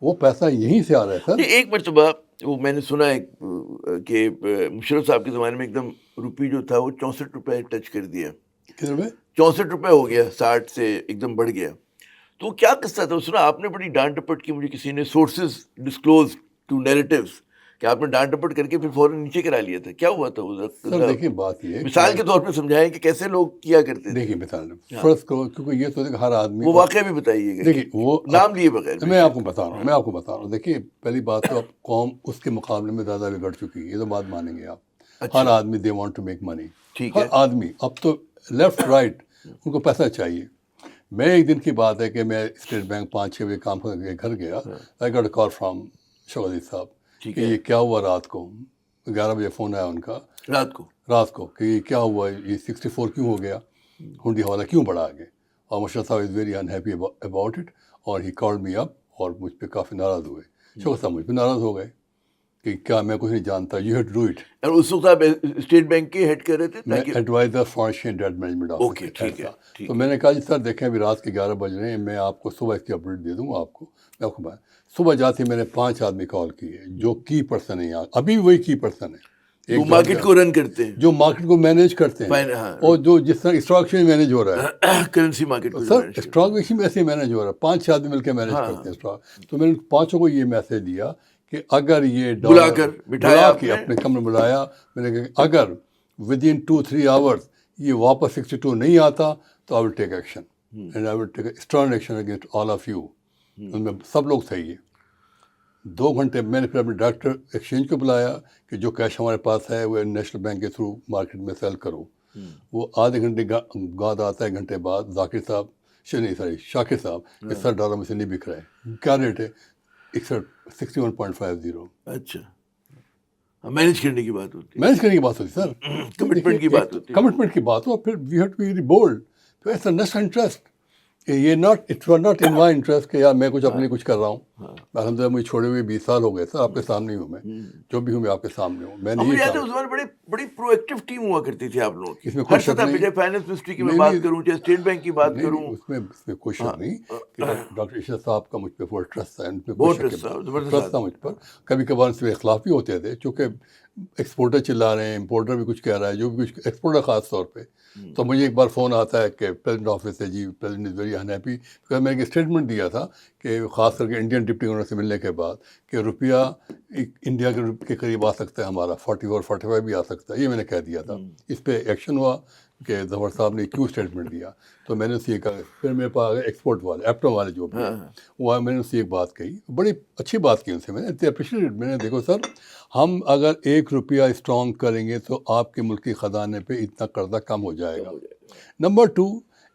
وہ پیسہ یہیں سے آ رہا ہے سر. ایک مرتبہ وہ میں نے سنا ہے کہ مشرف صاحب کے زمانے میں ایک دم روپی جو تھا وہ 64 روپے ٹچ کر دیا. کتنے میں 64 روپے ہو گیا, 60 سے ایک دم بڑھ گیا. تو وہ کیا قصہ تھا؟ سنا آپ نے بڑی ڈانٹ ڈپٹ کی, مجھے کسی نے سورسز ڈسکلوز ٹو نیریٹیوز کہ آپ نے ڈانٹ ڈپٹ کر کے پھر فوراً نیچے کرا لیا تھا. کیا ہوا تھا وہ؟ سر دیکھیے بات یہ مثال کے طور پہ سمجھائیں کہ کیسے لوگ کیا کرتے تھے. دیکھیے مثال فرض کرو, کیونکہ یہ تو ہر آدمی وہ واقعہ بھی بتائیے گا. دیکھیے وہ نام لیے بغیر میں آپ کو بتا رہا ہوں, دیکھیے پہلی بات تو اب قوم اس کے مقابلے میں زیادہ بگڑ چکی ہے, یہ تو بات مانیں گے آپ. ہر آدمی they want to make money, ہر آدمی. اب تو لیفٹ رائٹ ان کو پیسہ چاہیے. میں ایک دن کی بات ہے کہ میں اسٹیٹ بینک 5-6 بجے کام کر کے گھر گیا. I got a call from شوقت صاحب کہ یہ کیا ہوا رات کو. 11 بجے فون آیا ان کا رات کو کہ یہ کیا ہوا, یہ 64 کیوں ہو گیا, ہنڈی حوالہ کیوں بڑھا آگے. اور مشرف صاحب is very unhappy about it, اور ہی کالڈ می اپ اور مجھ پہ کافی ناراض ہوئے. شوقت صاحب مجھ پہ ناراض ہو گئے کہ کیا میں کچھ نہیں جانتا, you have to do it. اور اس وقت آپ اسٹیٹ بینک کے ہیڈ کر رہے تھے؟ میں adviser financial debt management office. تو میں نے کہا جی سر دیکھیں ابھی رات کے 11 بج رہے ہیں, میں آپ کو صبح اس کی اپڈیٹ دے دوں گا. آپ کو میں آپ کو صبح جاتے میں نے 5 آدمی کال کیے جو کی پرسن ہیں, یہاں ابھی وہی کی پرسن ہے, جو مارکیٹ کو رن کرتے ہیں, جو مارکیٹ کو مینیج کرتے ہیں, اور جو جس طرح اسٹاک ایکسچینج مینیج ہو رہا ہے, کرنسی مارکیٹ کو سر اسٹاک ایکسچینج ایسے مینیج ہو رہا ہے. 5 آدمی مل کے مینیج کرتے ہیں اسٹاک. تو میں نے 5 کو یہ میسج دیا کہ اگر یہ بلا کر بٹھایا کے اپنے کمرے میں بلایا, میں نے کہا اگر ودین 2-3 آورس یہ واپس 62 نہیں آتا تو I will take action, and I will take strong action against all of you. ان میں سب لوگ صحیح ہے. 2 گھنٹے میں نے پھر اپنے ڈائریکٹر ایکسچینج کو بلایا کہ جو کیش ہمارے پاس ہے وہ نیشنل بینک کے تھرو مارکیٹ میں سیل کرو. وہ آدھے گھنٹے بعد آتا ہے, 1 گھنٹے بعد ذاکر صاحب شاکر صاحب اس $100 میں سے نہیں بک رہے. کیا ریٹ ہے؟ 61.50. اچھا, مینیج کرنے کی بات ہوتی ہے, مینیج کرنے کی بات ہوتی سر, کمٹمنٹ کی بات ہوتی ہے, کمٹمنٹ کی بات ہو. پھر we have to be very bold. تو ایسا نیشنل انٹرسٹ, یہ it was not in my interest کہ یار میں کچھ اپنے کچھ کر رہا ہوں. الحمد للہ مجھے چھوڑے ہوئے 20 سال ہو گئے سر, آپ کے سامنے ہوں میں, جو بھی ہوں میں آپ کے سامنے ہوں. میں نہیں یاد ہے اس وقت بڑی پرو ایکٹیو ٹیم ہوا کرتی تھی آپ لوگوں کی, ہر سطح پہ, چاہے فائنانس منسٹری کی میں بات کروں, چاہے اسٹیٹ بینک کی بات کروں. اس میں کوئی شک نہیں کہ ڈاکٹر اشرف صاحب کا مجھ پہ فل ٹرسٹ ہے, ٹرسٹ تھا مجھ پر. کبھی کبھار اس میں اختلاف بھی ہوتے تھے, چونکہ ایکسپورٹر چلا رہے ہیں, امپورٹر بھی کچھ کہہ رہا ہے, جو بھی کچھ ایکسپورٹر خاص طور پہ. تو مجھے ایک بار فون آتا ہے کہ پریزیڈنٹ آفس سے, جی پریزیڈنٹ از ویری انہیپی. میں نے ایک اسٹیٹمنٹ دیا تھا کہ خاص کر کے انڈین ڈپٹی گورنر سے ملنے کے بعد کہ روپیہ انڈیا کے قریب آ سکتا ہے ہمارا, 44-45 بھی آ سکتا ہے, یہ میں نے کہہ دیا تھا. اس پہ ایکشن ہوا کہ ظفر صاحب نے کیوں اسٹیٹمنٹ دیا. تو میں نے اسے یہ کہا. پھر میرے پاس آگے ایکسپورٹ والے, ایپٹم والے جو بھی وہ, میں نے اسے ایک بات کہی, بڑی اچھی بات کی ان سے, میں نے اپریشیٹ. میں نے دیکھو سر, ہم اگر 1 روپیہ اسٹرانگ کریں گے تو آپ کے ملکی خزانے پہ اتنا قرضہ کم ہو جائے گا. نمبر 2,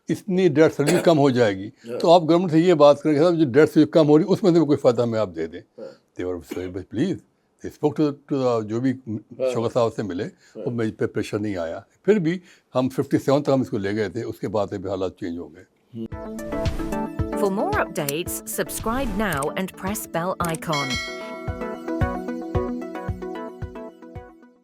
اتنی ڈیٹ سروس کم ہو جائے گی. تو آپ گورنمنٹ سے یہ بات کریں کہ جو ڈیٹ سروس کم ہو رہی ہے اس میں سے کوئی فائدہ ہمیں آپ دے دیں. پلیز اسپوک ٹو جو بھی شوقت صاحب سے ملے, وہ میرے پہ پریشر نہیں آیا. پھر بھی ہم 57 تک ہم اس کو لے گئے تھے, اس کے بعد بھی حالات چینج ہو گئے. For more updates, subscribe now and press bell icon.